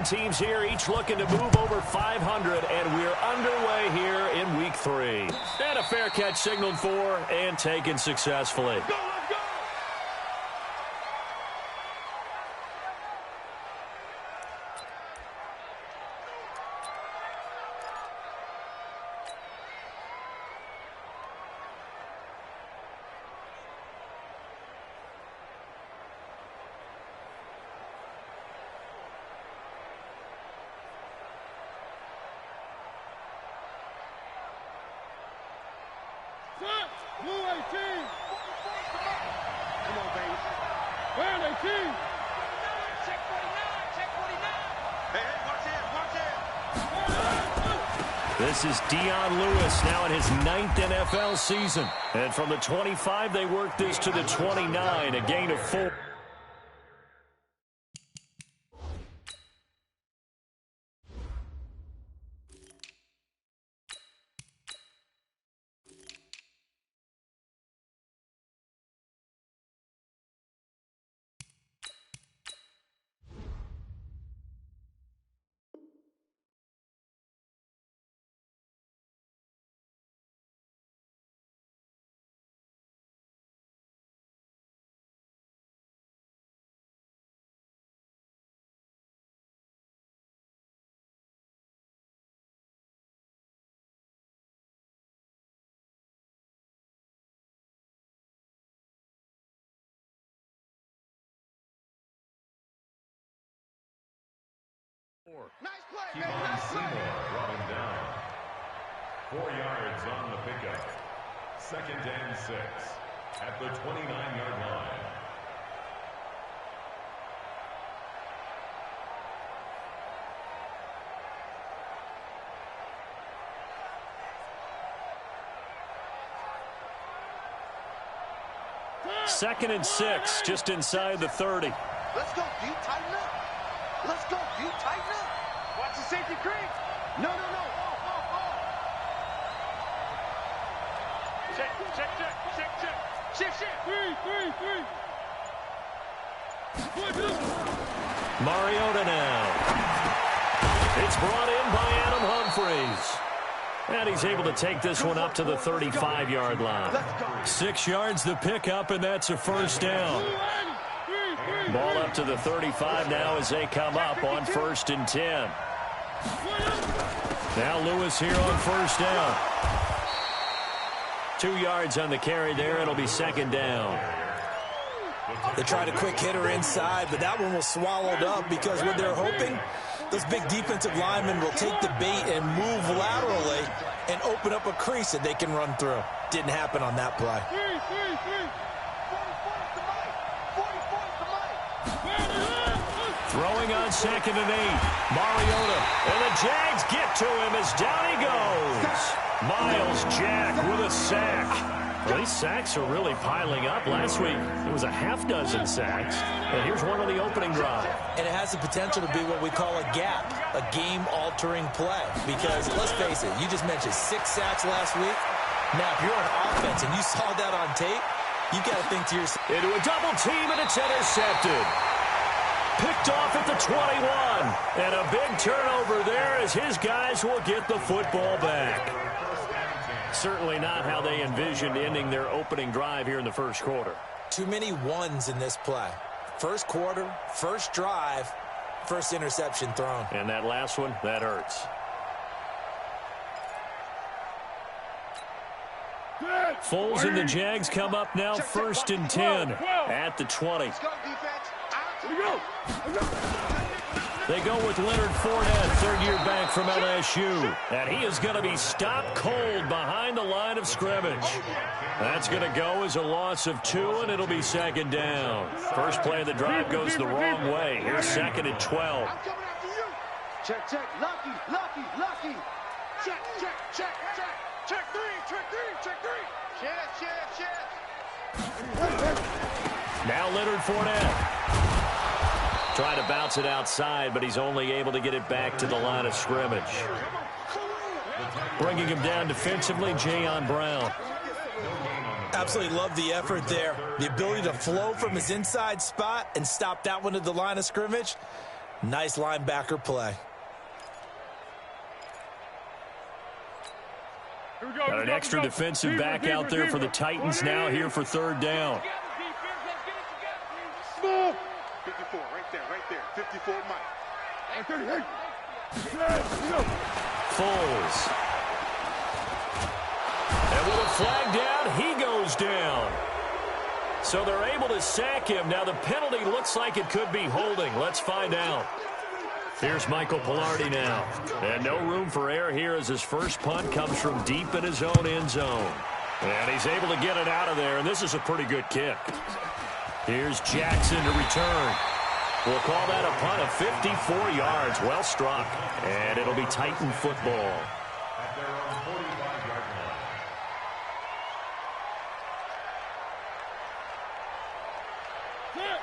10 teams here, each looking to move over 500, and we're underway here in Week 3. And a fair catch signaled for and taken successfully. Go, let's go! Blue 18. Come on, baby. Where 18? Check 49. Check 49. Hey, watch it. This is Dion Lewis now in his 9th NFL season. And from the 25, they work this to the 29, a gain of 4. Nice play, Keep baby. on Nice play. Seymour brought him down. 4 yards on the pickup. 2nd and 6 at the 29-yard line. Second and 6, just inside the 30. Let's go, D. Tighten up. Let's go, D. Tighten up. Watch the safety creep. No. Check. Three. Mariota now. It's brought in by Adam Humphries. And he's able to take this one up to the 35-yard line. 6 yards the pickup, and that's a first down. Ball up to the 35 now as they come up on 1st and 10. Now Lewis here on first down. 2 yards on the carry there. It'll be 2nd down. They tried a quick hitter inside, but that one was swallowed up because what they're hoping, those big defensive linemen will take the bait and move laterally and open up a crease that they can run through. Didn't happen on that play. Throwing on 2nd and 8. Mariota. And the Jags get to him as down he goes. Miles Jack with a sack. Well, these sacks are really piling up. Last week, it was a half-dozen sacks. And here's one on the opening drive. And it has the potential to be what we call a gap, a game-altering play. Because, let's face it, you just mentioned 6 sacks last week. Now, if you're on offense and you saw that on tape, you've got to think to yourself. Into a double team, and it's intercepted. Picked off at the 21. And a big turnover there as his guys will get the football back. Certainly not how they envisioned ending their opening drive here in the first quarter. Too many ones in this play. First quarter, first drive, first interception thrown. And that last one, that hurts. Foles and the Jags come up now 1st and 10 at the 20. They go with Leonard Fournette, third-year back from LSU. And he is going to be stopped cold behind the line of scrimmage. That's going to go as a loss of 2, and it'll be 2nd down. First play of the drive goes the wrong way. Here's 2nd and 12. Check. Lucky. Check. Check 3. Check. Now Leonard Fournette. Trying to bounce it outside, but he's only able to get it back to the line of scrimmage. Bringing him down defensively, Jayon Brown. Absolutely love the effort there. The ability to flow from his inside spot and stop that one at the line of scrimmage. Nice linebacker play. Got an extra defensive back out there for the Titans now here for third down. 54, right there. 54, Mike. Foles. And with a flag down, he goes down. So they're able to sack him. Now the penalty looks like it could be holding. Let's find out. Here's Michael Pilardi now. And no room for error here as his first punt comes from deep in his own end zone. And he's able to get it out of there, and this is a pretty good kick. Here's Jackson to return. We'll call that a punt of 54 yards. Well struck. And it'll be Titan football. At their own 45-yard line.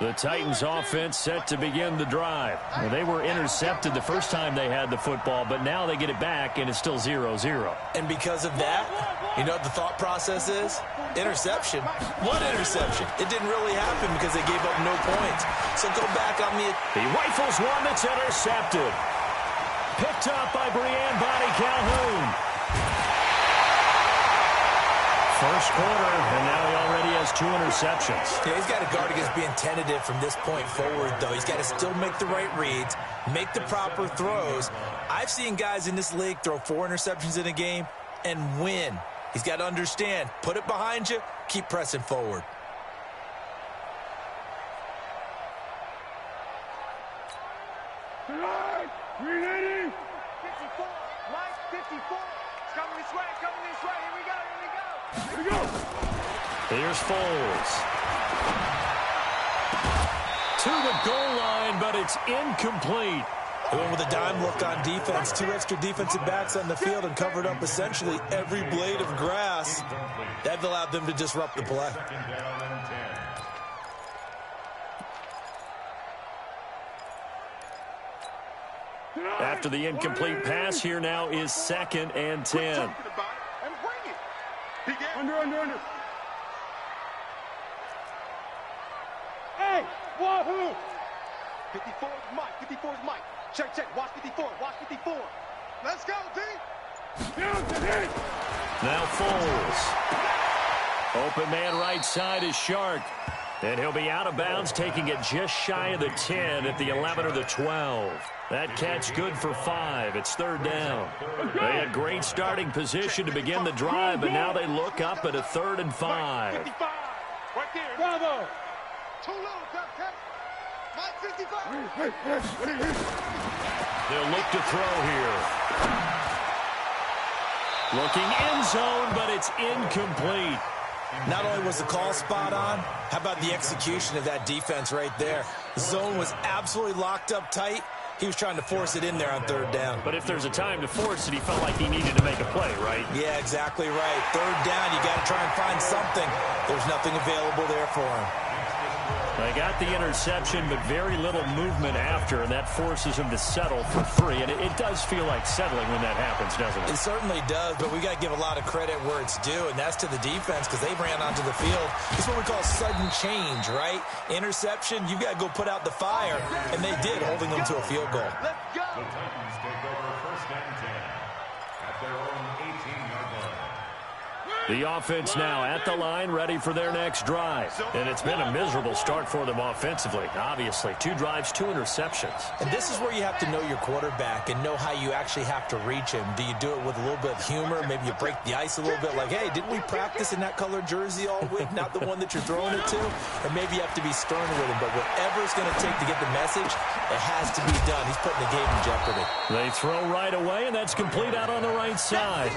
The Titans offense set to begin the drive. Well, they were intercepted the first time they had the football, but now they get it back, and it's still 0-0. And because of that, you know what the thought process is? Interception. What interception? It didn't really happen because they gave up no points. So go back on me. He rifles one that's intercepted. Picked up by Brian Bonnie Calhoun. First quarter, and now he already has 2 interceptions. Yeah, he's got to guard against being tentative from this point forward, though. He's got to still make the right reads, make the proper throws. I've seen guys in this league throw 4 interceptions in a game and win. He's got to understand, put it behind you, keep pressing forward. Right, 380. 54, Mike, 54. It's coming this way, Here we go. Here we go. Here's Foles. To the goal line, but it's incomplete. They went with a dime look on defense. 2 extra defensive backs on the field and covered up essentially every blade of grass. That allowed them to disrupt the play. Second down and 10. After the incomplete pass, here now is 2nd and 10. Under. Hey, wahoo! 54 is Mike. Check. Watch 54. Let's go, D. Now Foles. Open man right side is Shark. And he'll be out of bounds, taking it just shy of the 10 at the 11 or the 12. That catch good for 5. It's third down. They had great starting position to begin the drive, but now they look up at a 3rd and 5. 55. Right there. Bravo. Too low, Mike 55. They'll look to throw here. Looking end zone, but it's incomplete. Not only was the call spot on, how about the execution of that defense right there? The zone was absolutely locked up tight. He was trying to force it in there on 3rd down. But if there's a time to force it, he felt like he needed to make a play, right? Yeah, exactly right. 3rd down, you got to try and find something. There's nothing available there for him. They got the interception, but very little movement after, and that forces him to settle for 3. And it does feel like settling when that happens, doesn't it? It certainly does, but we got to give a lot of credit where it's due, and that's to the defense because they ran onto the field. It's what we call sudden change, right? Interception, you got to go put out the fire, and they did, holding them to a field goal. Let's go. The Titans take over 1st and 10 at their own 18-yard line. The offense now at the line, ready for their next drive. And it's been a miserable start for them offensively, obviously. 2 drives, 2 interceptions. And this is where you have to know your quarterback and know how you actually have to reach him. Do you do it with a little bit of humor? Maybe you break the ice a little bit like, hey, didn't we practice in that colored jersey all week? Not the one that you're throwing it to? Or maybe you have to be stern with him. But whatever it's going to take to get the message, it has to be done. He's putting the game in jeopardy. They throw right away, and that's complete out on the right side.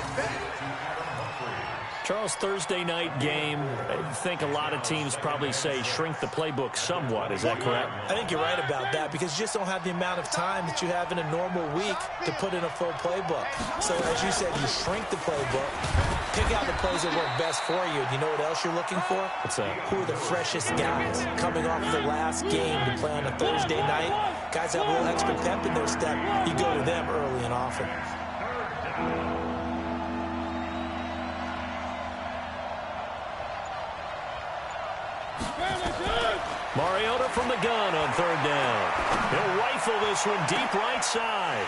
Charles, Thursday night game, I think a lot of teams probably say shrink the playbook somewhat. Is that correct? I think you're right about that because you just don't have the amount of time that you have in a normal week to put in a full playbook. So, as you said, you shrink the playbook, pick out the plays that work best for you. And you know what else you're looking for? What's that? Who are the freshest guys coming off the last game to play on a Thursday night? Guys have a little extra pep in their step. You go to them early and often. Mariota from the gun on third down. He'll rifle this one deep right side.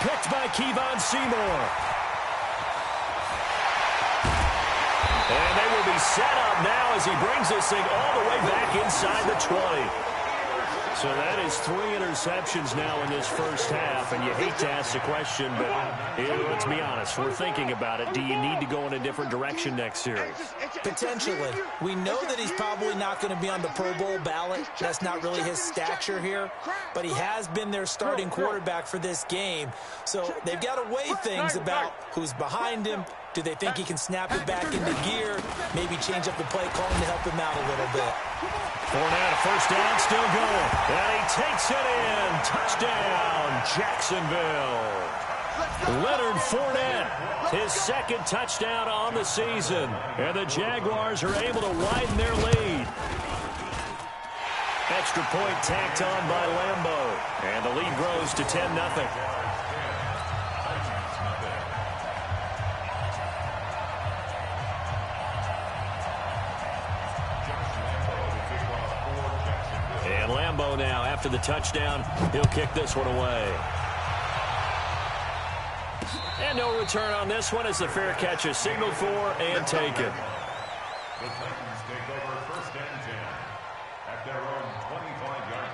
Picked by Kevon Seymour. And they will be set up now as he brings this thing all the way back inside the 20. So that is 3 interceptions now in this first half, and you hate to ask the question, but let's be honest, we're thinking about it. Do you need to go in a different direction next series? Potentially. We know that he's probably not going to be on the Pro Bowl ballot. That's not really his stature here, but he has been their starting quarterback for this game. So they've got to weigh things about who's behind him. Do they think he can snap it back into gear? Maybe change up the play calling to help him out a little bit. Fournette, first down, still going. And he takes it in. Touchdown, Jacksonville. Leonard Fournette, his second touchdown on the season. And the Jaguars are able to widen their lead. Extra point tacked on by Lambeau. And the lead grows to 10-0. And Lambeau now, after the touchdown, he'll kick this one away. And no return on this one as the fair catch is signaled for and taken. The Titans take over first and 10 at their own 25-yard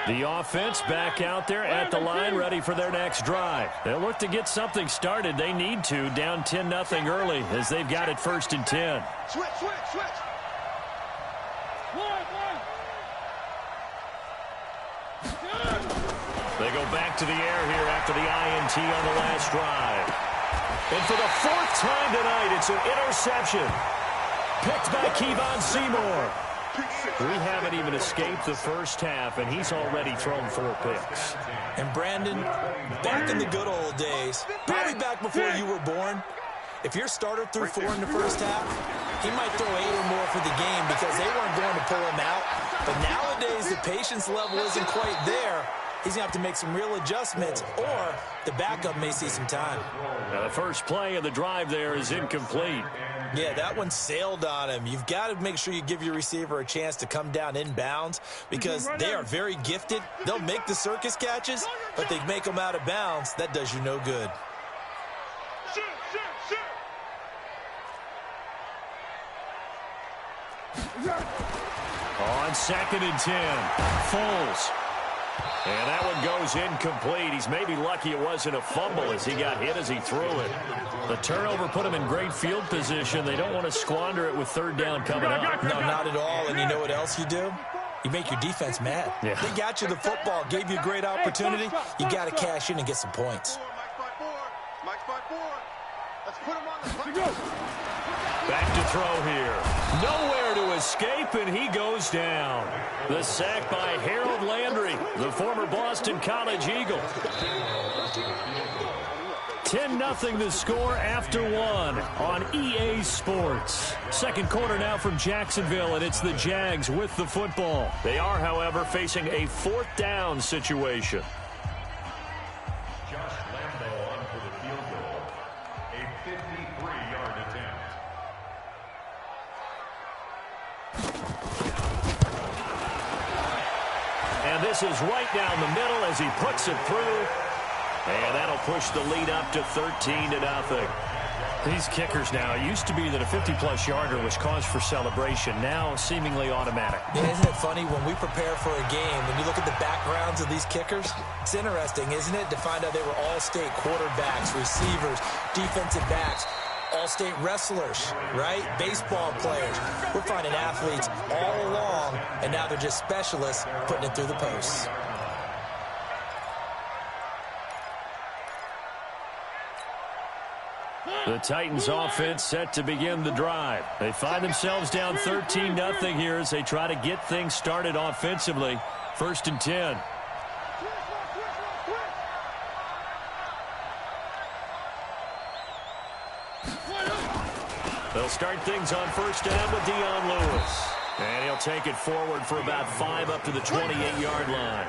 line. The offense back out there at the line, ready for their next drive. They'll look to get something started. They need to, down 10-0 early as they've got it first and 10. Switch. They go back to the air here after the INT on the last drive. And for the 4th time tonight, it's an interception. Picked by Kevon Seymour. We haven't even escaped the first half, and he's already thrown 4 picks. And Brandon, back in the good old days, probably back before you were born, if your starter threw 4 in the first half, he might throw 8 or more for the game because they weren't going to pull him out. But nowadays, the patience level isn't quite there. He's going to have to make some real adjustments, or the backup may see some time. Now, the first play of the drive there is incomplete. Yeah, that one sailed on him. You've got to make sure you give your receiver a chance to come down inbounds because they are very gifted. They'll make the circus catches, but they make them out of bounds. That does you no good. On 2nd and 10, Foles. And that one goes incomplete. He's maybe lucky it wasn't a fumble as he got hit as he threw it. The turnover put him in great field position. They don't want to squander it with 3rd down coming up. No, not at all. And you know what else you do? You make your defense mad. Yeah. They got you the football, gave you a great opportunity. You got to cash in and get some points. Mike's by 4. Let's put him on the punch. Back to throw here. Nowhere to escape, and he goes down. The sack by Harold Landry, the former Boston College Eagle. 10-0 the score after 1 on EA Sports. Second quarter now from Jacksonville, and it's the Jags with the football. They are, however, facing a 4th down situation. Josh Lambeau on for the field goal. A 53-yard attempt. And this is right down the middle as he puts it through. And that'll push the lead up to 13-0. These kickers now, it used to be that a 50-plus yarder was cause for celebration. Now, seemingly automatic. Yeah, isn't it funny when we prepare for a game, when you look at the backgrounds of these kickers, it's interesting, isn't it, to find out they were all-state quarterbacks, receivers, defensive backs, all-state wrestlers, right? Baseball players. We're finding athletes all along, and now they're just specialists putting it through the posts. The Titans offense set to begin the drive. They find themselves down 13-0 here as they try to get things started offensively. 1st and 10. They'll start things on 1st down with Dion Lewis. And he'll take it forward for about 5 up to the 28-yard line.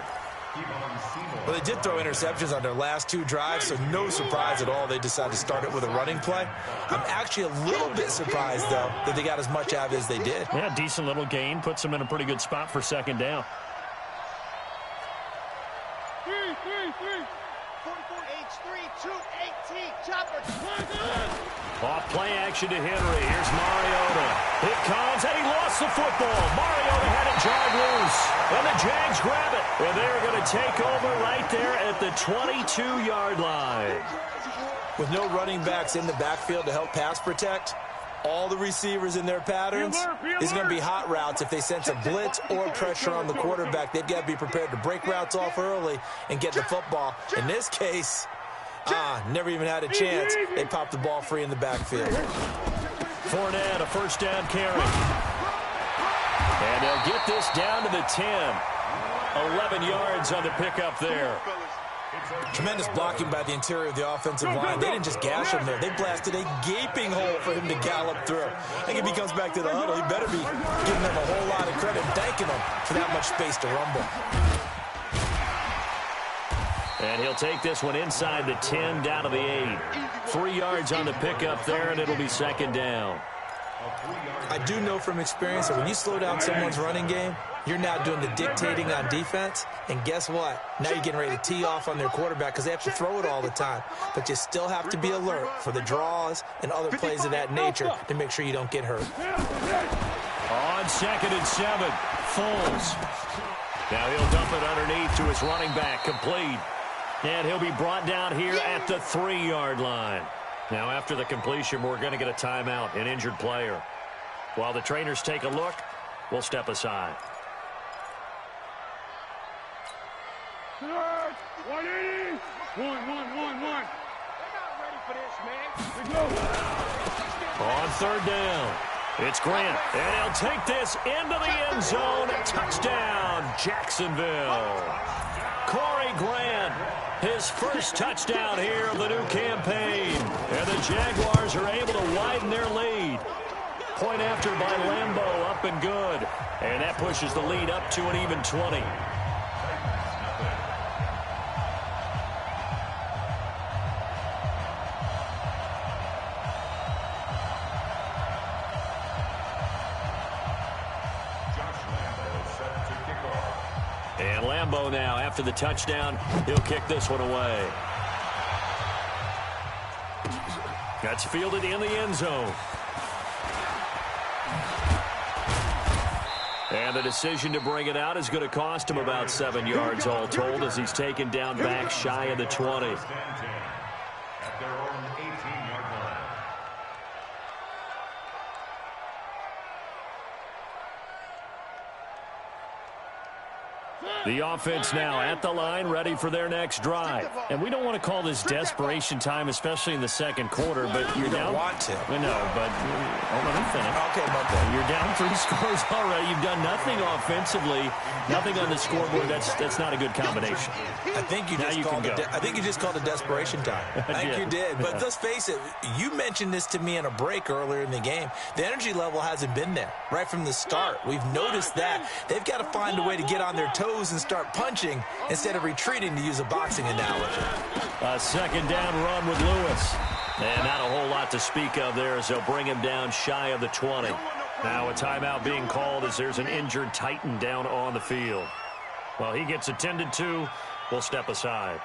Well, they did throw interceptions on their last 2 drives, so no surprise at all they decided to start it with a running play. I'm actually a little bit surprised, though, that they got as much out of it as they did. Yeah, decent little gain. Puts them in a pretty good spot for second down. 44 H3 218 chopper. Off play action to Henry. Here's Mariota. It comes, and he lost the football. Mariota had it jarred loose, and the Jags grab it. And they're going to take over right there at the 22-yard line. With no running backs in the backfield to help pass protect, all the receivers in their patterns, is going to be hot routes. If they sense a blitz or pressure on the quarterback, they've got to be prepared to break routes off early and get the football. In this case, never even had a chance. They popped the ball free in the backfield. Fournette, a first down carry. And they'll get this down to the 10. 11 yards on the pickup there. Tremendous blocking by the interior of the offensive line. They didn't just gash him there. They blasted a gaping hole for him to gallop through. I think if he comes back to the huddle, he better be giving them a whole lot of credit and thanking them for that much space to rumble. And he'll take this one inside the 10, down to the 8. 3 yards on the pickup there, and it'll be second down. I do know from experience that when you slow down someone's running game, you're now doing the dictating on defense. And guess what? Now you're getting ready to tee off on their quarterback because they have to throw it all the time. But you still have to be alert for the draws and other plays of that nature to make sure you don't get hurt. On 2nd and 7, Foles. Now he'll dump it underneath to his running back, complete. And he'll be brought down here at the 3-yard line. Now after the completion, we're going to get a timeout, an injured player. While the trainers take a look, we'll step aside. 180. 1. They're not ready for this, man. On 3rd down, it's Grant. And he'll take this into the end zone. Touchdown, Jacksonville. Corey Grant, his first touchdown here of the new campaign. And the Jaguars are able to widen their lead. Point after by Lambeau, up and good. And that pushes the lead up to an even 20. And Lambeau now, after the touchdown, he'll kick this one away. That's fielded in the end zone. And the decision to bring it out is going to cost him about 7 yards all told as he's taken down back shy of the 20. At their own 18-yard line. The offense now at the line, ready for their next drive. And we don't want to call this desperation time, especially in the second quarter, but you're down. Want to. I know, but let me finish. Okay, Monday. You're down 3 scores already. You've done nothing offensively, nothing on the scoreboard. That's not a good combination. I think you just called it desperation time. I think you did. But let's face it, you mentioned this to me in a break earlier in the game. The energy level hasn't been there right from the start. We've noticed that. They've got to find a way to get on their toes and start punching instead of retreating, to use a boxing analogy. A second down run with Lewis. And not a whole lot to speak of there as they'll bring him down shy of the 20. Now a timeout being called as there's an injured Titan down on the field. Well, he gets attended to. We'll step aside.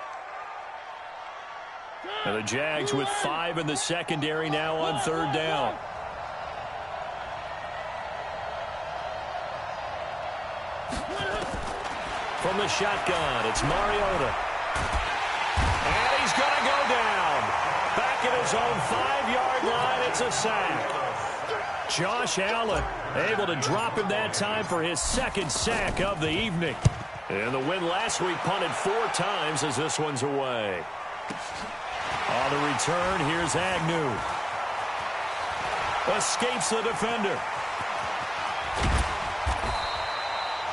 And the Jags with 5 in the secondary now on 3rd down. From the shotgun, it's Mariota. And he's going to go down. Back at his own 5-yard line, it's a sack. Josh Allen able to drop him that time for his 2nd sack of the evening. And the win last week punted 4 times as this one's away. On the return, here's Agnew. Escapes the defender.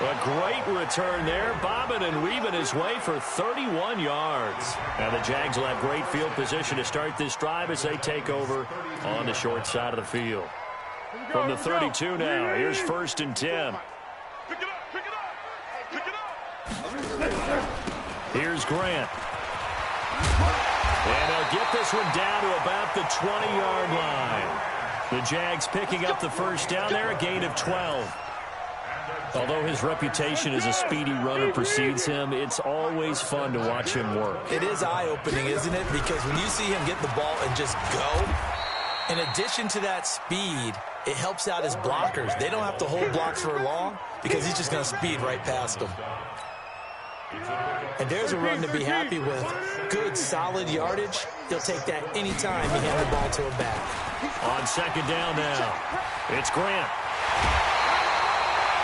A great return there, bobbing and weaving his way for 31 yards. Now the Jags will have great field position to start this drive as they take over on the short side of the field. From the 32 now, here's 1st and 10. Pick it up. Here's Grant. And they'll get this one down to about the 20-yard line. The Jags picking up the first down there, a gain of 12. Although his reputation as a speedy runner precedes him, it's always fun to watch him work. It is eye-opening, isn't it? Because when you see him get the ball and just go, in addition to that speed, it helps out his blockers. They don't have to hold blocks for long because he's just going to speed right past them. And there's a run to be happy with. Good, solid yardage. He'll take that anytime he hand the ball to a back. On second down now, it's Grant.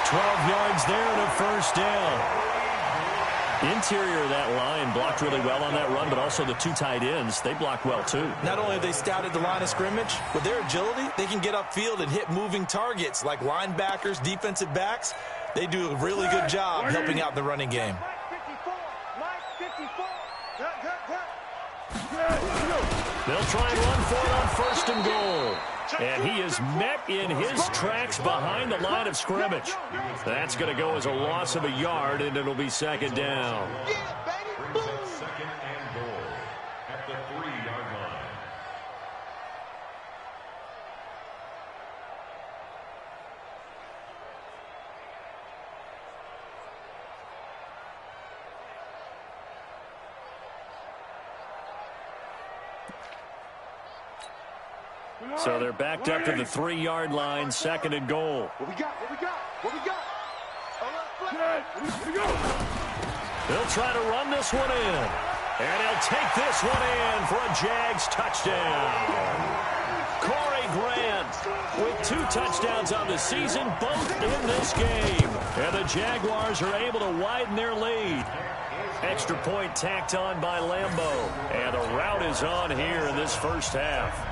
12 yards there and a first down. Interior of that line blocked really well on that run, but also the two tight ends, they blocked well too. Not only have they scouted the line of scrimmage, with their agility, they can get upfield and hit moving targets like linebackers, defensive backs. They do a really good job helping out the running game. They'll try and run for it on first and goal. And he is met in his tracks behind the line of scrimmage. That's going to go as a loss of a yard, and it'll be second down. Brings up second and goal at the 3-yard line. So they're backed up to the 3-yard line, second and goal. What we got? What we got? What we got? They'll try to run this one in. And he'll take this one in for a Jags touchdown. Corey Grant with 2 touchdowns on the season, both in this game. And the Jaguars are able to widen their lead. Extra point tacked on by Lambeau. And the route is on here in this first half.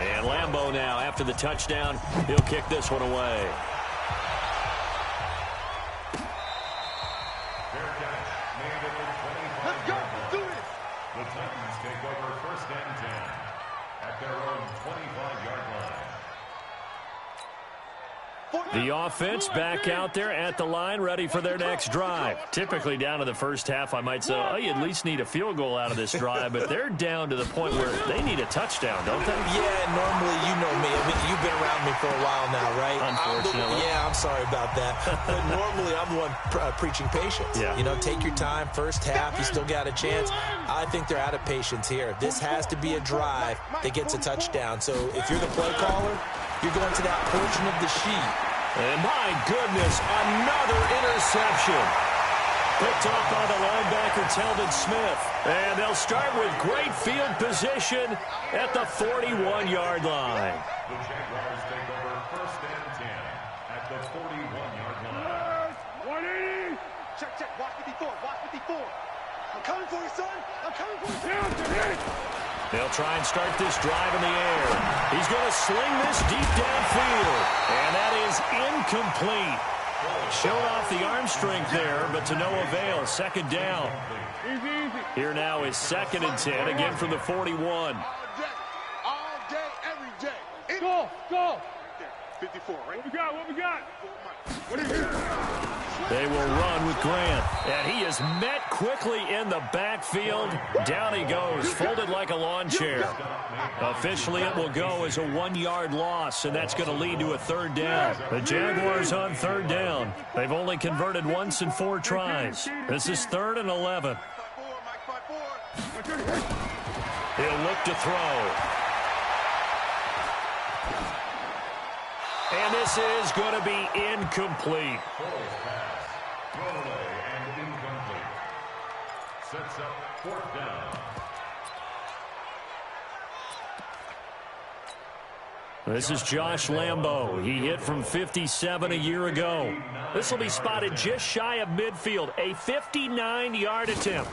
And Lambeau now, after the touchdown, he'll kick this one away. Let's go. Let's do this. The Titans take over first and 10 at their own 25-yard line. The offense back out there at the line, ready for their next drive. Typically down to the first half, I might say, oh, you at least need a field goal out of this drive, but they're down to the point where they need a touchdown, don't they? Yeah, normally, you know me. I mean, you've been around me for a while now, right? Unfortunately. I'm sorry about that. But normally, I'm the one preaching patience. Yeah. You know, take your time. First half, you still got a chance. I think they're out of patience here. This has to be a drive that gets a touchdown. So if you're the play caller, you're going to that portion of the sheet. And my goodness, another interception. Picked off by the linebacker, Telvin Smith. And they'll start with great field position at the 41-yard line. The Jaguars take over first and 10 at the 41-yard line. 180. Check. Watch 54. Watch 54. I'm coming for you, son. I'm coming for you. They'll try and start this drive in the air. He's going to sling this deep downfield. And that is incomplete. Showed off the arm strength there, but to no avail. Second down. Here now is second and 10, again from the 41. All day, every day. Go. 54, right? What we got? What do you hear? They will run with Grant. And he is met quickly in the backfield. Down he goes, folded like a lawn chair. Officially, it will go as a 1-yard loss, and that's going to lead to a third down. The Jaguars on third down. They've only converted once in 4 tries. This is 3rd and 11. He'll look to throw. And this is going to be incomplete. Throwaway and incomplete. Sets up 4th down. This is Josh Lambeau. He hit from 57 a year ago. This will be spotted just shy of midfield. A 59-yard attempt.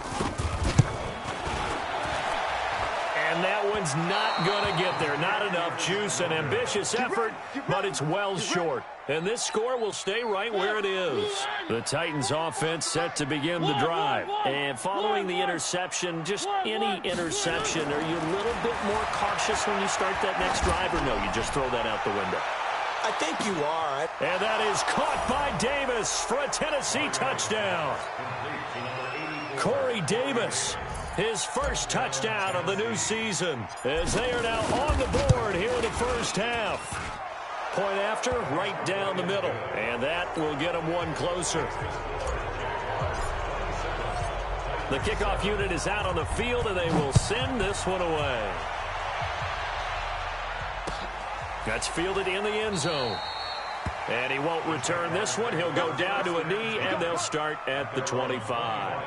And that one's not going to get there. Not enough juice. An ambitious effort, but it's well short. And this score will stay right where it is. The Titans offense set to begin the drive. And following the interception, just any interception, are you a little bit more cautious when you start that next drive, or no, you just throw that out the window? I think you are. And that is caught by Davis for a Tennessee touchdown. Corey Davis, his first touchdown of the new season, as they are now on the board here in the first half. Point after, right down the middle, and that will get them one closer. The kickoff unit is out on the field, and they will send this one away. That's fielded in the end zone. And he won't return this one. He'll go down to a knee, and they'll start at the 25.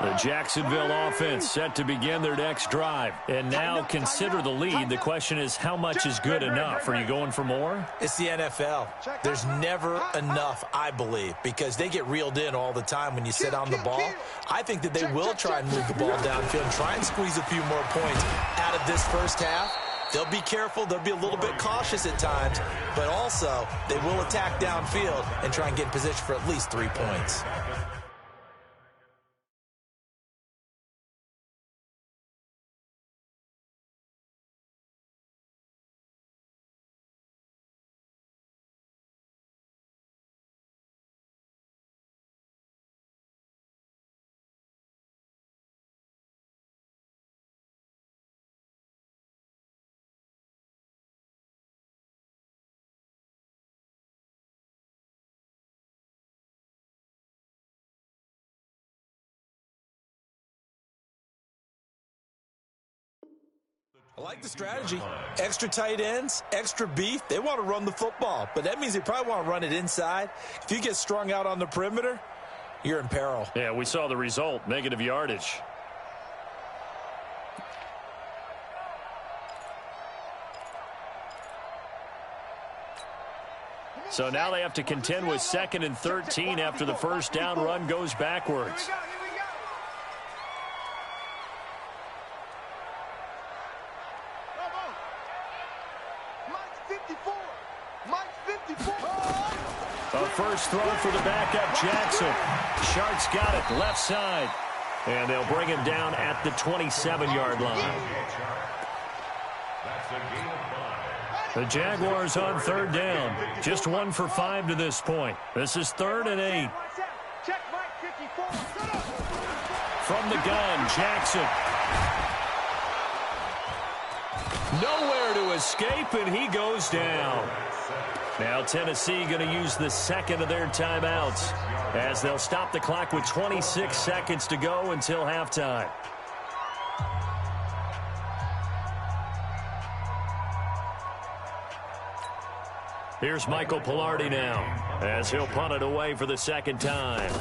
The Jacksonville offense set to begin their next drive. And now consider the lead. The question is, how much is good enough? Are you going for more? It's the NFL. There's never enough, I believe, because they get reeled in all the time when you sit on the ball. I think that they will try and move the ball downfield and try and squeeze a few more points out of this first half. They'll be careful. They'll be a little bit cautious at times, but also they will attack downfield and try and get in position for at least 3 points. I like the strategy. Extra tight ends, extra beef. They want to run the football, but that means they probably want to run it inside. If you get strung out on the perimeter, you're in peril. Yeah, we saw the result, negative yardage. So now they have to contend with 2nd and 13 after the first down run goes backwards. A first throw for the backup, Jackson. Shart's got it, left side. And they'll bring him down at the 27-yard line. The Jaguars on 3rd down. Just 1 for 5 to this point. This is 3rd and 8. From the gun, Jackson. Nowhere to escape, and he goes down. Now Tennessee going to use the second of their timeouts as they'll stop the clock with 26 seconds to go until halftime. Here's Michael Pilardi now as he'll punt it away for the second time.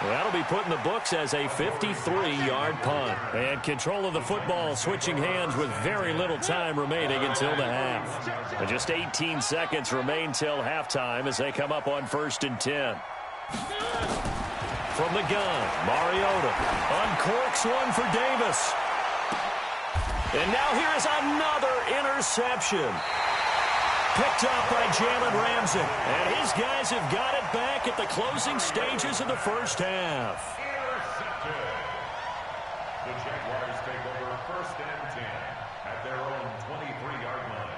That'll be put in the books as a 53-yard punt. And control of the football switching hands with very little time remaining until the half. And just 18 seconds remain till halftime as they come up on 1st and 10. From the gun, Mariota uncorks one for Davis. And now here is another interception. Picked up by Jalen Ramsey. And his guys have got it back at the closing stages of the first half. Intercepted. The Jaguars take over 1st and 10 at their own 23-yard line.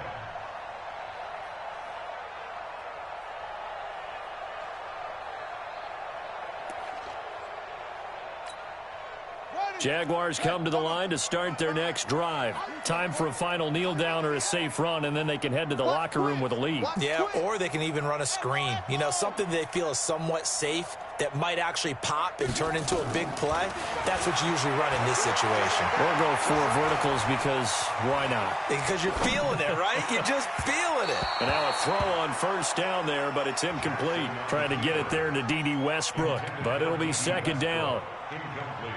Jaguars come to the line to start their next drive. Time for a final kneel down or a safe run, and then they can head to the locker room with a lead. Yeah, or they can even run a screen. You know, something they feel is somewhat safe that might actually pop and turn into a big play. That's what you usually run in this situation. Or go 4 verticals because why not? Because you're feeling it, right? You're just feeling it. And now a throw on 1st down there, but it's incomplete. Trying to get it there to D.D. Westbrook, but it'll be 2nd down. Incomplete.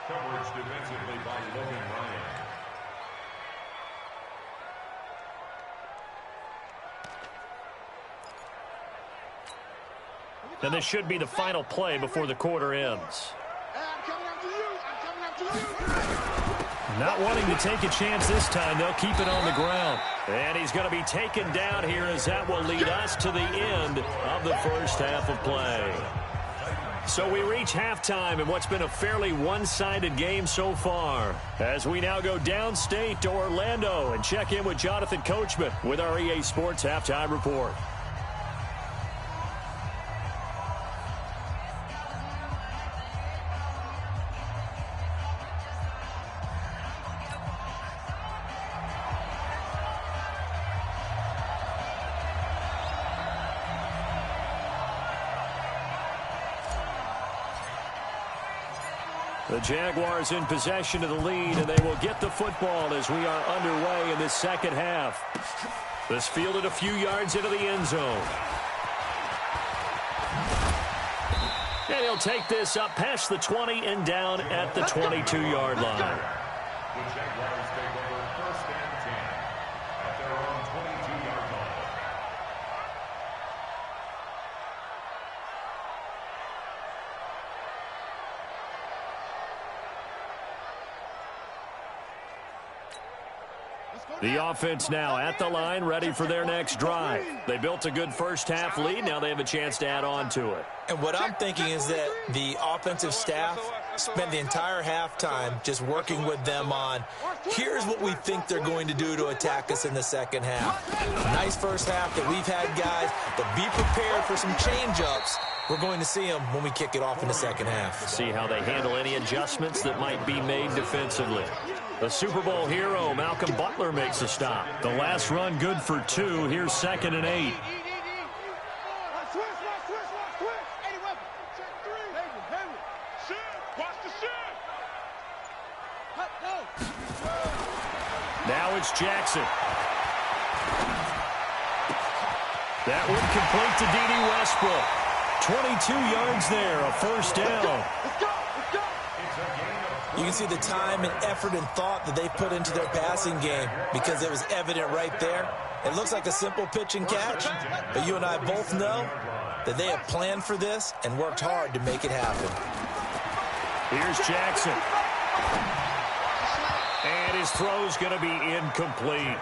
Coverage defensively by Logan Ryan. And this should be the final play before the quarter ends. Not wanting to take a chance this time. They'll keep it on the ground. And he's going to be taken down here as that will lead us to the end of the first half of play. So we reach halftime in what's been a fairly one-sided game so far. As we now go downstate to Orlando and check in with Jonathan Coachman with our EA Sports Halftime Report. The Jaguars in possession of the lead, and they will get the football as we are underway in this second half. This fielded a few yards into the end zone. And he'll take this up past the 20 and down at the 22-yard line. The Jaguars take over first and 10 at their own 22-yard line. The offense now at the line, ready for their next drive. They built a good first-half lead. Now they have a chance to add on to it. And what I'm thinking is that the offensive staff spent the entire halftime just working with them on, here's what we think they're going to do to attack us in the second half. Nice first half that we've had, guys, but be prepared for some change-ups. We're going to see them when we kick it off in the second half. See how they handle any adjustments that might be made defensively. The Super Bowl hero, Malcolm Butler, makes a stop. The last run good for 2. Here's 2nd and 8. Now it's Jackson. That one complete to D.D. Westbrook. 22 yards there, a first down. You can see the time and effort and thought that they put into their passing game because it was evident right there. It looks like a simple pitch and catch, but you and I both know that they have planned for this and worked hard to make it happen. Here's Jackson. And his throw's going to be incomplete.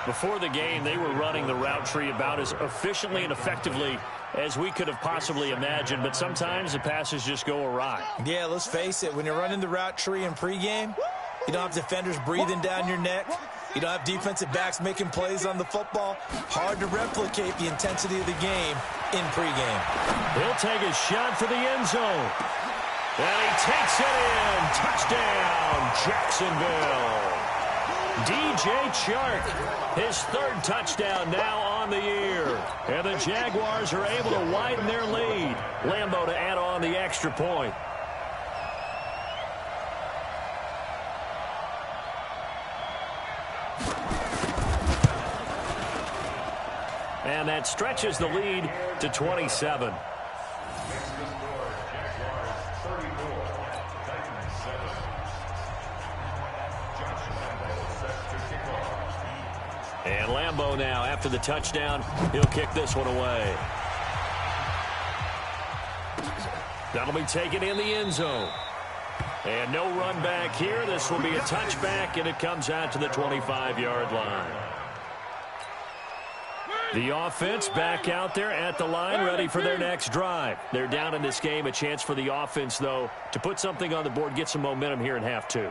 Before the game, they were running the route tree about as efficiently and effectively as we could have possibly imagined, but sometimes the passes just go awry. Yeah, let's face it. When you're running the route tree in pregame, you don't have defenders breathing down your neck. You don't have defensive backs making plays on the football. Hard to replicate the intensity of the game in pregame. He'll take a shot for the end zone. And he takes it in. Touchdown, Jacksonville. DJ Chark, his 3rd touchdown now on the year. And the Jaguars are able to widen their lead. Lambeau to add on the extra point. And that stretches the lead to 27. And Lambeau now, after the touchdown, he'll kick this one away. That'll be taken in the end zone. And no run back here. This will be a touchback, and it comes out to the 25-yard line. The offense back out there at the line, ready for their next drive. They're down in this game. A chance for the offense, though, to put something on the board, get some momentum here in half 2.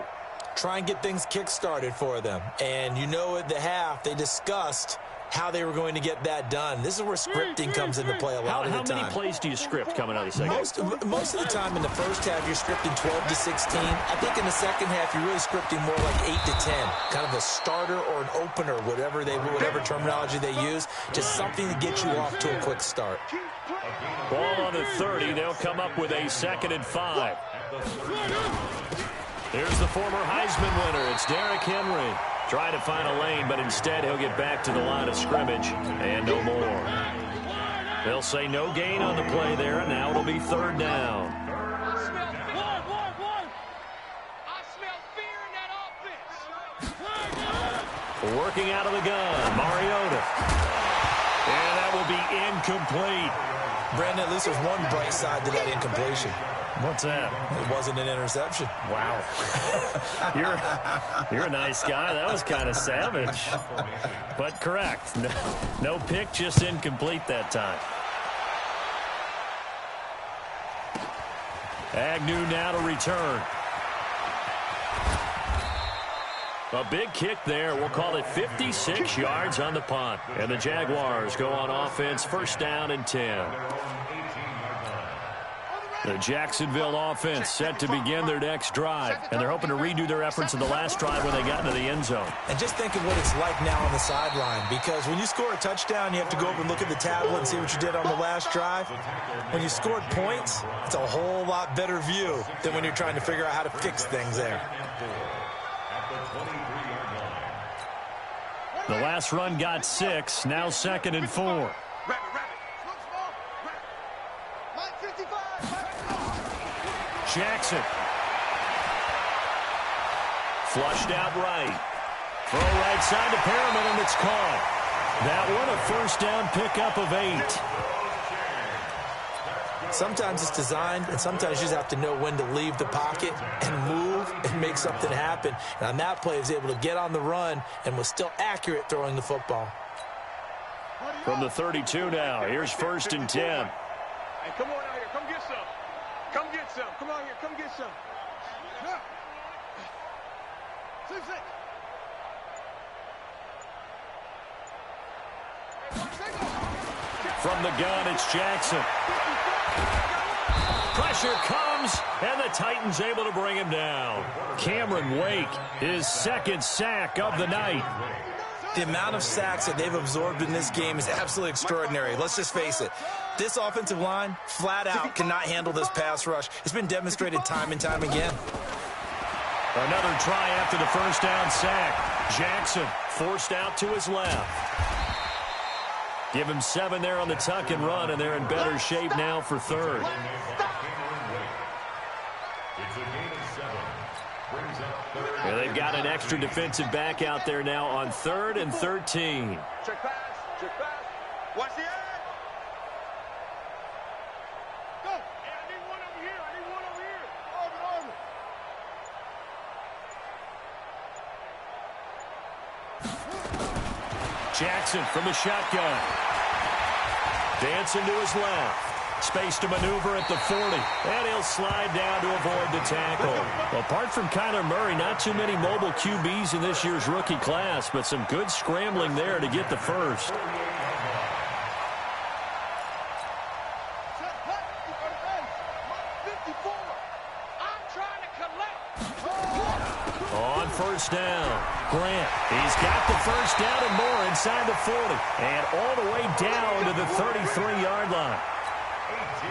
Try and get things kick-started for them. And you know at the half, they discussed how they were going to get that done. This is where scripting comes into play a lot of the time. How many plays do you script coming out of the second half? Most of the time in the first half, you're scripting 12 to 16. I think in the second half, you're really scripting more like 8 to 10. Kind of a starter or an opener, whatever terminology they use. Just something to get you off to a quick start. Ball on the 30. They'll come up with a 2nd and 5. Here's the former Heisman winner. It's Derrick Henry. Trying to find a lane, but instead he'll get back to the line of scrimmage and no more. They'll say no gain on the play there, and now it'll be 3rd down. I smell fear in that offense. Working out of the gun, Mariota. And that will be incomplete. Brandon, at least there's one bright side to that incompletion. What's that? It wasn't an interception. Wow. You're a nice guy. That was kind of savage. But correct. No pick, just incomplete that time. Agnew now to return. A big kick there. We'll call it 56 yards on the punt. And the Jaguars go on offense, first down and 10. The Jacksonville offense set to begin their next drive. And they're hoping to redo their efforts in the last drive when they got into the end zone. And just think of what it's like now on the sideline. Because when you score a touchdown, you have to go up and look at the tablet and see what you did on the last drive. When you scored points, it's a whole lot better view than when you're trying to figure out how to fix things there. The last run got 6. Now 2nd and 4. Jackson. Flushed out right. Throw right side to Perriman, and it's caught. That one a first down pickup of 8. Sometimes it's designed, and sometimes you just have to know when to leave the pocket and move and make something happen. And on that play, he was able to get on the run and was still accurate throwing the football. From the 32 now, here's 1st and 10. Hey, come on out here. Come get some. Come get some. Come on here. Come get some. Yeah. 6-6. From the gun, it's Jackson. Pressure comes, and the Titans able to bring him down. Cameron Wake, his 2nd sack of the night. The amount of sacks that they've absorbed in this game is absolutely extraordinary. Let's just face it. This offensive line, flat out, cannot handle this pass rush. It's been demonstrated time and time again. Another try after the first down sack. Jackson forced out to his left. Give him 7 there on the tuck and run, and they're in better shape now for 3rd. And they've got an extra defensive back out there now on 3rd and 13. Check pass. Check pass. Watch the edge. Go. Hey, I need one over here. I need one over here. Jackson from the shotgun. Dancing to his left. Space to maneuver at the 40. And he'll slide down to avoid the tackle. Well, apart from Kyler Murray, not too many mobile QBs in this year's rookie class, but some good scrambling there to get the first. On first down, Grant. He's got the first down and more inside the 40. And all the way down to the 33-yard line.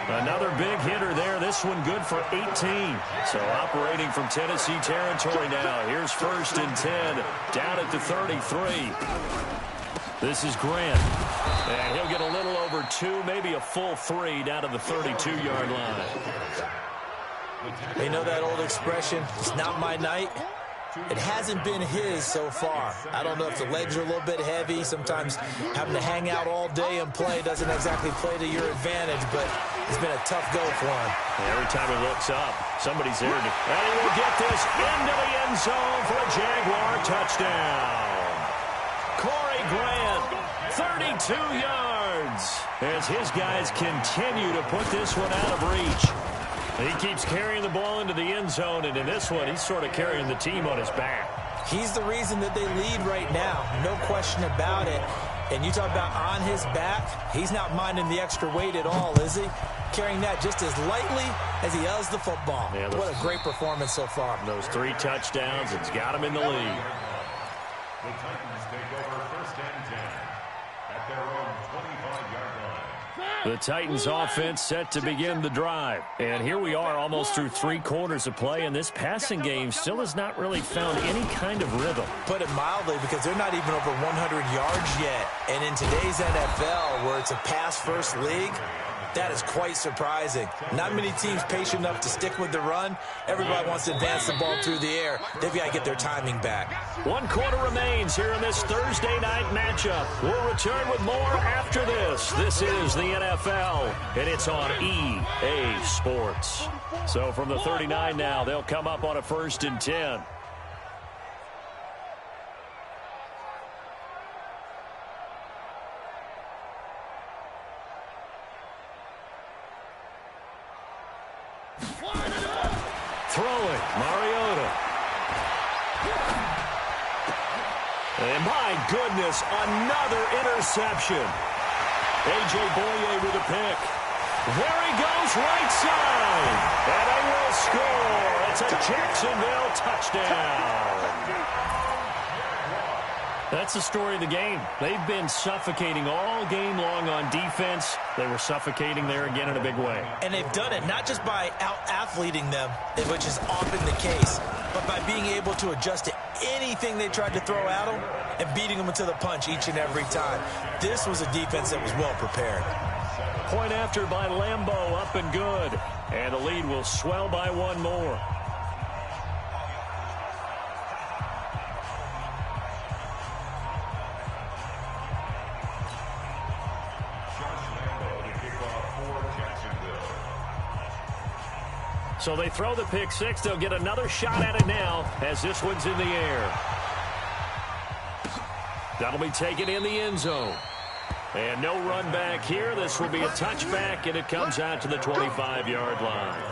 Another big hitter there. This one good for 18. So operating from Tennessee territory now. Here's 1st and 10 down at the 33. This is Grant. And he'll get a little over 2, maybe a full 3 down to the 32-yard line. You know that old expression, it's not my night? It hasn't been his so far. I don't know if the legs are a little bit heavy. Sometimes having to hang out all day and play doesn't exactly play to your advantage, but it's been a tough go for him. Every time he looks up, somebody's there. And he will get this into the end zone for a Jaguar touchdown. Corey Grant, 32 yards, as his guys continue to put this one out of reach. He keeps carrying the ball into the end zone, and in this one, he's sort of carrying the team on his back. He's the reason that they lead right now, no question about it. And you talk about on his back, he's not minding the extra weight at all, is he? Carrying that just as lightly as he does the football. Yeah, what a great performance so far. Those 3 touchdowns, it's got him in the lead. The Titans take over 1st and 10 at their own 25-yard line. The Titans offense set to begin the drive. And here we are almost through 3 quarters of play, and this passing game still has not really found any kind of rhythm. Put it mildly, because they're not even over 100 yards yet. And in today's NFL, where it's a pass-first league, That is quite surprising. Not many teams patient enough to stick with the run. Everybody wants to advance the ball through the air. They've got to get their timing back. 1 quarter remains here in this Thursday night matchup. We'll return with more after this. This is the NFL, and it's on EA Sports. So from the 39 now, they'll come up on a 1st and 10. Throwing, Mariota. And my goodness, another interception. A.J. Boye with a pick. There he goes, right side. And they will score. It's a Jacksonville touchdown. That's the story of the game. They've been suffocating all game long on defense. They were suffocating there again in a big way. And they've done it not just by out-athleting them, which is often the case, but by being able to adjust to anything they tried to throw at them and beating them into the punch each and every time. This was a defense that was well prepared. Point after by Lambeau, up and good. And the lead will swell by one more. So they throw the pick six. They'll get another shot at it now as this one's in the air. That'll be taken in the end zone. And no run back here. This will be a touchback, and it comes out to the 25-yard line.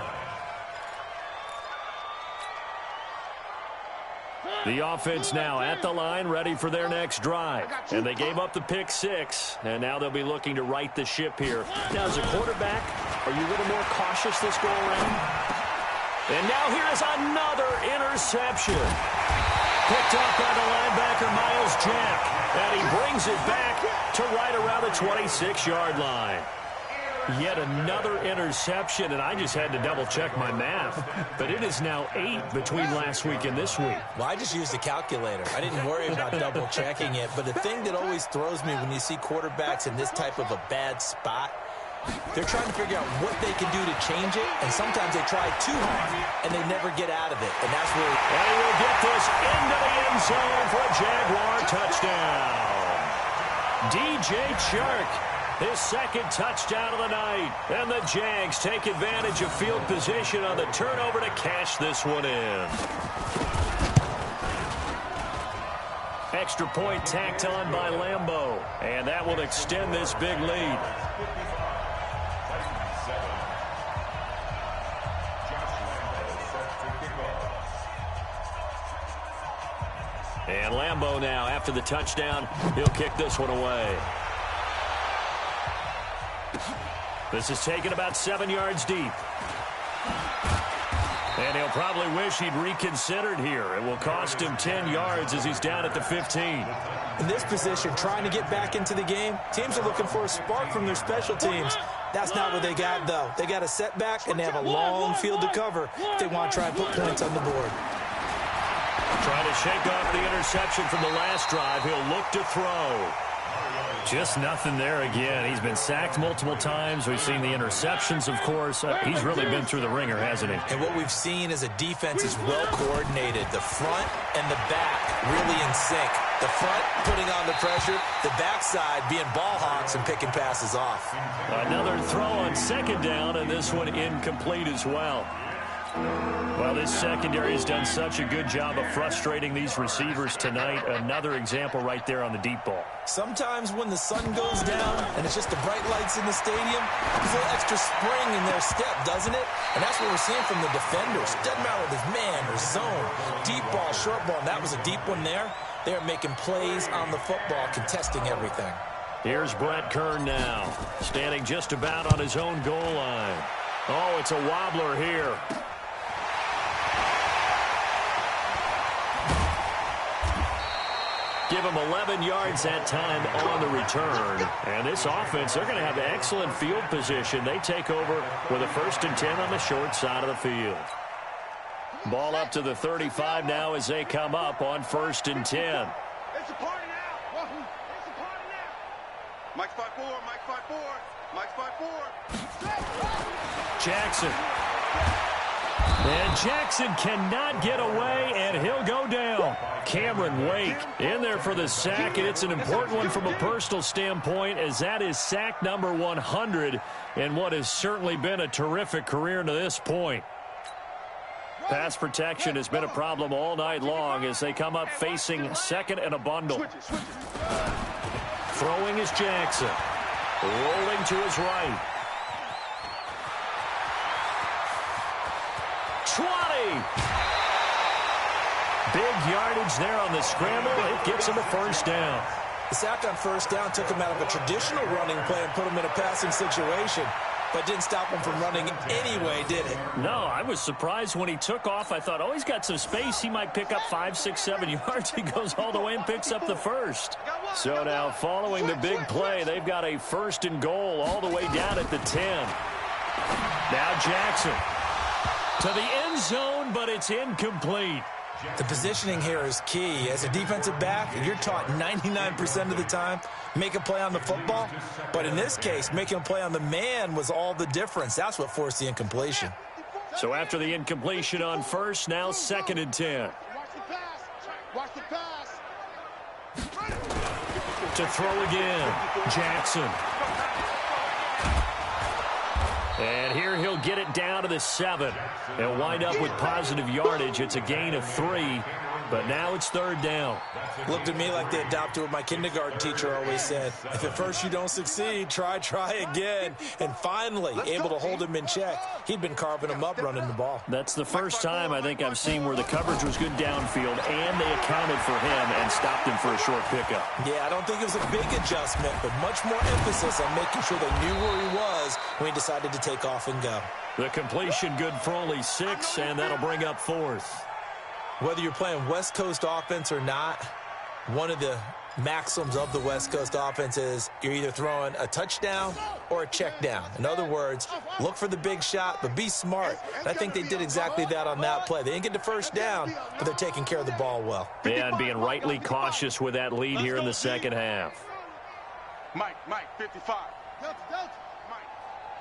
The offense now at the line, ready for their next drive. And they gave up the pick six, and now they'll be looking to right the ship here. Now, as a quarterback, are you a little more cautious this go around? And now here is another interception. Picked up by the linebacker, Miles Jack. And he brings it back to right around the 26-yard line. Yet another interception, and I just had to double-check my math. But it is now 8 between last week and this week. Well, I just used a calculator. I didn't worry about double-checking it. But the thing that always throws me when you see quarterbacks in this type of a bad spot, they're trying to figure out what they can do to change it, and sometimes they try too hard, and they never get out of it. And that's where... And he will get this into the end zone for a Jaguar touchdown. DJ Chark, his second touchdown of the night. And the Jags take advantage of field position on the turnover to cash this one in. Extra point tacked on by Lambeau. And that will extend this big lead. And Lambeau now, after the touchdown, he'll kick this one away. This is taken about 7 yards deep. And he'll probably wish he'd reconsidered here. It will cost him 10 yards as he's down at the 15. In this position, trying to get back into the game, teams are looking for a spark from their special teams. That's not what they got, though. They got a setback, and they have a long field to cover if they want to try and put points on the board. Trying to shake off the interception from the last drive. He'll look to throw. Just nothing there again. He's been sacked multiple times. We've seen the interceptions, of course. He's really been through the ringer, hasn't he? And what we've seen is a defense is well coordinated. The front and the back really in sync. The front putting on the pressure, the backside being ball hawks and picking passes off. Another throw on second down, and this one incomplete as well. Well, this secondary has done such a good job of frustrating these receivers tonight. Another example right there on the deep ball. Sometimes when the sun goes down and it's just the bright lights in the stadium, there's a little extra spring in their step, doesn't it? And that's what we're seeing from the defenders. Doesn't matter whether it's man or zone, deep ball, short ball. And that was a deep one there. They're making plays on the football, contesting everything. Here's Brett Kern now, standing just about on his own goal line. Oh, it's a wobbler here. Give him 11 yards that time on the return. And this offense, they're going to have excellent field position. They take over with a 1st and 10 on the short side of the field. Ball up to the 35 now as they come up on 1st and 10. It's a party now. It's a party now. Mike 5-4, Mike 5-4. Jackson. And Jackson cannot get away, and he'll go down. Cameron Wake in there for the sack, and it's an important one from a personal standpoint, as that is sack number 100 in what has certainly been a terrific career to this point. Pass protection has been a problem all night long as they come up facing second and a bundle. Throwing is Jackson. Rolling to his right. 20. Big yardage there on the scramble. It gets him a first down. The sack on first down took him out of a traditional running play and put him in a passing situation, but didn't stop him from running anyway, did it? No, I was surprised when he took off. I thought, oh, he's got some space. He might pick up 5, 6, 7 yards. He goes all the way and picks up the first. So now following the big play, they've got a first and goal all the way down at the 10. Now Jackson to the end zone, but it's incomplete. The positioning here is key. As a defensive back, you're taught 99% of the time, make a play on the football. But in this case, making a play on the man was all the difference. That's what forced the incompletion. So after the incompletion on first, now second and 10. Watch the pass. To throw again, Jackson. And here he'll get it down to the 7. They'll wind up with positive yardage. It's a gain of 3, but now it's third down. Looked to me like they adopted what my kindergarten teacher always said. If at first you don't succeed, try again. And finally, able to hold him in check. He'd been carving him up running the ball. That's the first time I think I've seen where the coverage was good downfield and they accounted for him and stopped him for a short pickup. Yeah, I don't think it was a big adjustment, but much more emphasis on making sure they knew where he was when he decided to take off and go. The completion good for only 6, and that'll bring up fourth. Whether you're playing West Coast offense or not, one of the maxims of the West Coast offense is you're either throwing a touchdown or a check down. In other words, look for the big shot, but be smart. And I think they did exactly that on that play. They didn't get the first down, but they're taking care of the ball well. Yeah, and being rightly cautious with that lead here in the second half. Mike, 55. Delta, Mike.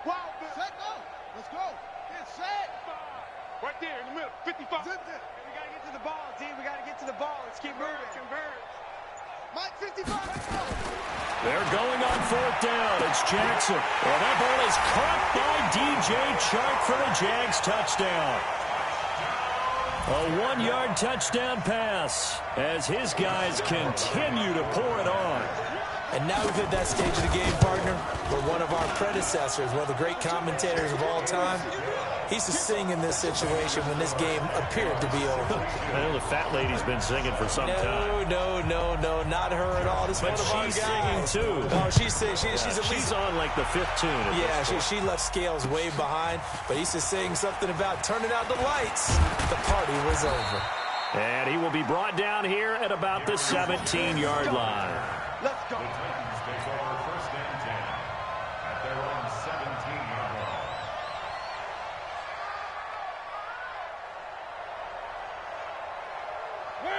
Wow, set go. Let's go. Get set. Right there in the middle, 55. We got to get to the ball, team. We got to get to the ball. Let's keep moving. Convert. Mike, 55. They're going on fourth down. It's Jackson. And that ball is caught by DJ Chark for the Jags touchdown. A 1-yard touchdown pass as his guys continue to pour it on. And now we've hit that stage of the game, partner, where one of our predecessors, one of the great commentators of all time, he used to sing in this situation when this game appeared to be over. I know the fat lady's been singing for some time. No, not her at all. This but she's singing too. No, she's at least on like the 5th tune. Yeah, she left Scales way behind, but he used to sing something about turning out the lights. The party was over. And he will be brought down here at about the 17-yard line. Let's go. The Titans take over first and 10 at their own 17-yard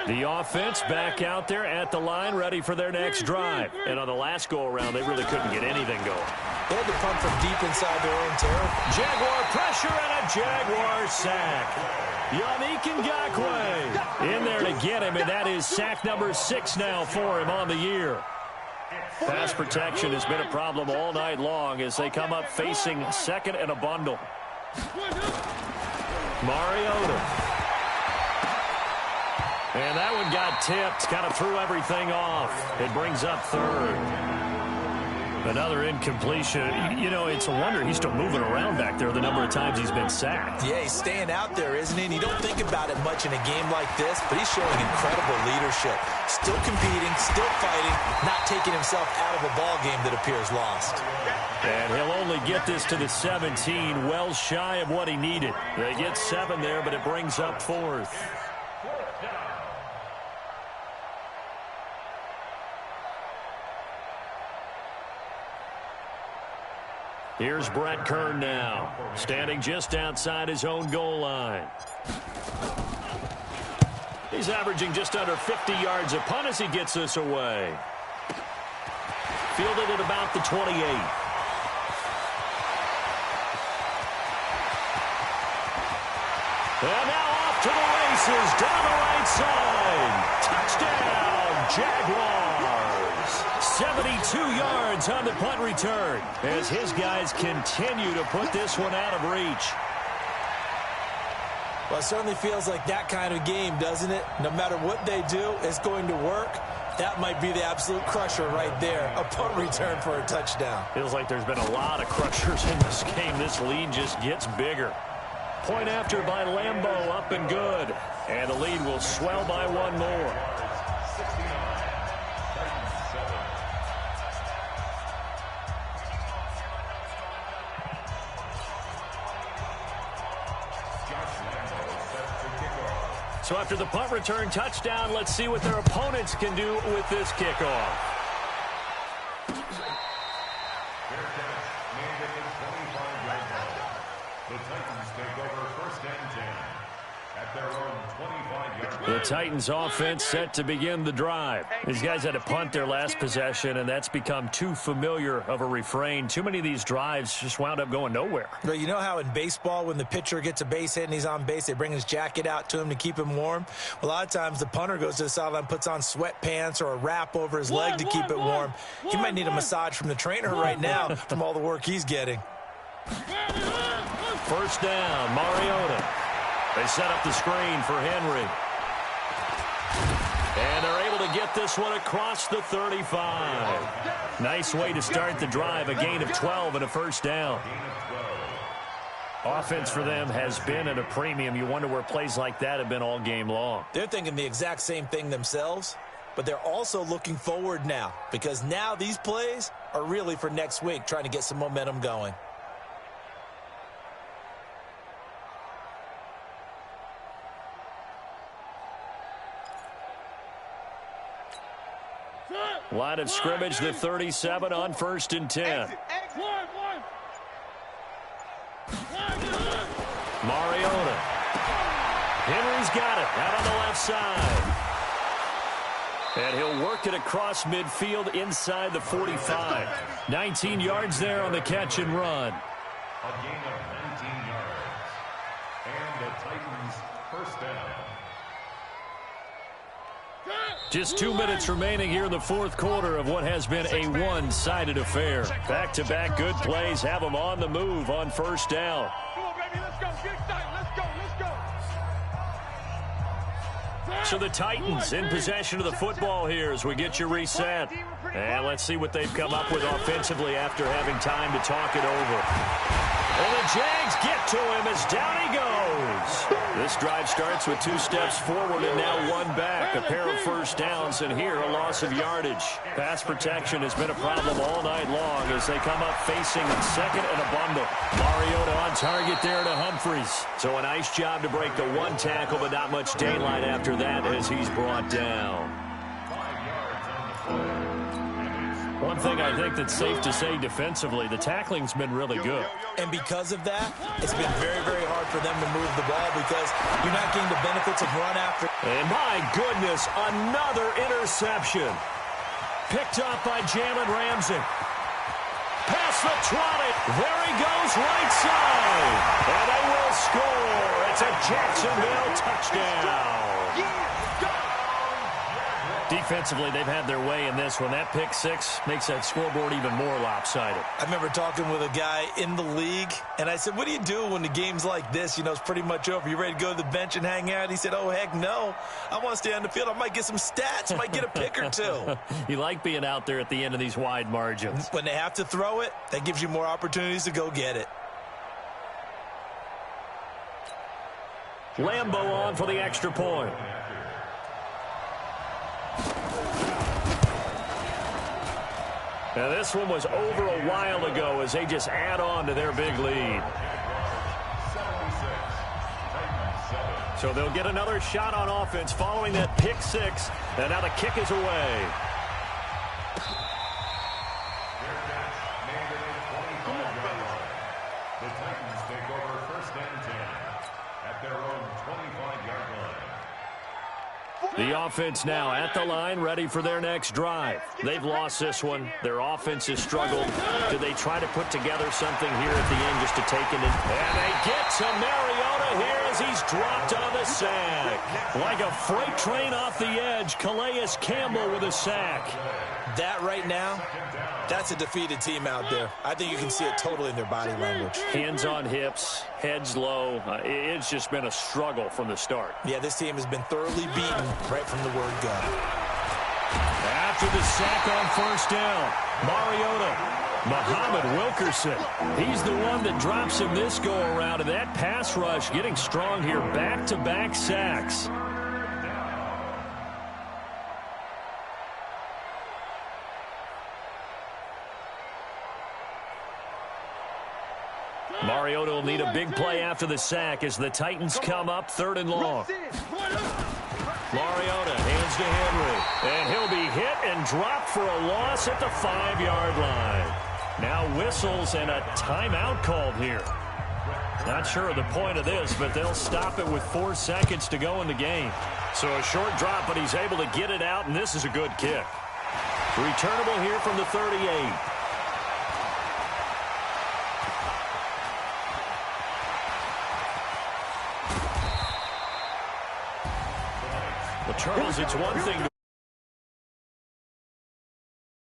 line. The offense back out there at the line, ready for their next drive. And on the last go-around, they really couldn't get anything going. They had to punt from deep inside their own territory. Jaguar pressure and a Jaguar sack. Yannick Ngakoue in there to get him, and that is sack number 6 now for him on the year. Pass protection has been a problem all night long as they come up facing second and a bundle. Mariota. And that one got tipped, kind of threw everything off. It brings up third. Another incompletion. You know, it's a wonder he's still moving around back there the number of times he's been sacked. Yeah, he's staying out there, isn't he? And you don't think about it much in a game like this, but he's showing incredible leadership. Still competing, still fighting, not taking himself out of a ball game that appears lost. And he'll only get this to the 17, well shy of what he needed. They get 7 there, but it brings up fourth. Here's Brett Kern now, standing just outside his own goal line. He's averaging just under 50 yards a punt as he gets this away. Fielded at about the 28. And now off to the races, down the right side. Touchdown, Jaguars. 72 yards on the punt return as his guys continue to put this one out of reach. Well, it certainly feels like that kind of game, doesn't it? No matter what they do, it's going to work. That might be the absolute crusher right there. A punt return for a touchdown. Feels like there's been a lot of crushers in this game. This lead just gets bigger. Point after by Lambeau, up and good. And the lead will swell by one more. So after the punt return touchdown, let's see what their opponents can do with this kickoff. The Titans take over first and 10 at their own 25-yard line. The Titans offense set to begin the drive. These guys had to punt their last possession, and that's become too familiar of a refrain. Too many of these drives just wound up going nowhere. But you know how in baseball, when the pitcher gets a base hit and he's on base, they bring his jacket out to him to keep him warm? Well, a lot of times the punter goes to the sideline, puts on sweatpants or a wrap over his leg to keep it warm. He might need a massage from the trainer right now from all the work he's getting. First down, Mariota. They set up the screen for Henry. And they're able to get this one across the 35. Nice way to start the drive, a gain of 12 and a first down. Offense for them has been at a premium. You wonder where plays like that have been all game long. They're thinking the exact same thing themselves, but they're also looking forward now because now these plays are really for next week, trying to get some momentum going. Line of scrimmage, the 37 on first and 10. Mariota. Henry's got it out on the left side. And he'll work it across midfield inside the 45. 19 yards there on the catch and run. A gain of 19 yards. And the Titans first down. Just 2 minutes remaining here in the fourth quarter of what has been a one-sided affair. Back-to-back good plays have them on the move on first down. Come on, baby, let's go. Get excited. Let's go. So the Titans in possession of the football here as we get you reset. And let's see what they've come up with offensively after having time to talk it over. And the Jags get to him as down he goes. This drive starts with 2 steps forward and now 1 back. A pair of first downs, and here a loss of yardage. Pass protection has been a problem all night long as they come up facing second and a bundle. Mariota on target there to Humphries. So a nice job to break the 1 tackle, but not much daylight after that as he's brought down. 5 yards on the play. One thing I think that's safe to say defensively, the tackling's been really good. And because of that, it's been very, very hard for them to move the ball because you're not getting the benefits of run after. And my goodness, another interception. Picked up by Jalen Ramsey. Pass the 20. There he goes, right side. And they will score. It's a Jacksonville touchdown. Defensively, they've had their way in this one. That pick 6 makes that scoreboard even more lopsided. I remember talking with a guy in the league, and I said, what do you do when the game's like this? You know, it's pretty much over. You ready to go to the bench and hang out? He said, oh, heck no. I want to stay on the field. I might get some stats. I might get a pick or 2. You like being out there at the end of these wide margins. When they have to throw it, that gives you more opportunities to go get it. Lambeau on for the extra point. Now this one was over a while ago as they just add on to their big lead. So they'll get another shot on offense following that pick 6. And now the kick is away. The Titans take over first and 10 at their own 25-yard line. The offense now at the line, ready for their next drive. They've lost this one. Their offense has struggled. Do they try to put together something here at the end just to take it in? And they get to Mariota here as he's dropped on the sack. Like a freight train off the edge, Calais Campbell with a sack. That right now, that's a defeated team out there. I think you can see it totally in their body language. Hands on hips, heads low. It's just been a struggle from the start. Yeah, this team has been thoroughly beaten right from the word go. After the sack on first down, Mariota. Muhammad Wilkerson. He's the one that drops him this go-around, and that pass rush getting strong here. Back-to-back sacks. Mariota will need a big play after the sack as the Titans come up 3rd and long. Mariota hands to Henry, and he'll be hit and dropped for a loss at the 5-yard line. Now whistles and a timeout called here. Not sure of the point of this, but they'll stop it with 4 seconds to go in the game. So a short drop, but he's able to get it out, and this is a good kick. Returnable here from the 38. The Turtles, it's one thing to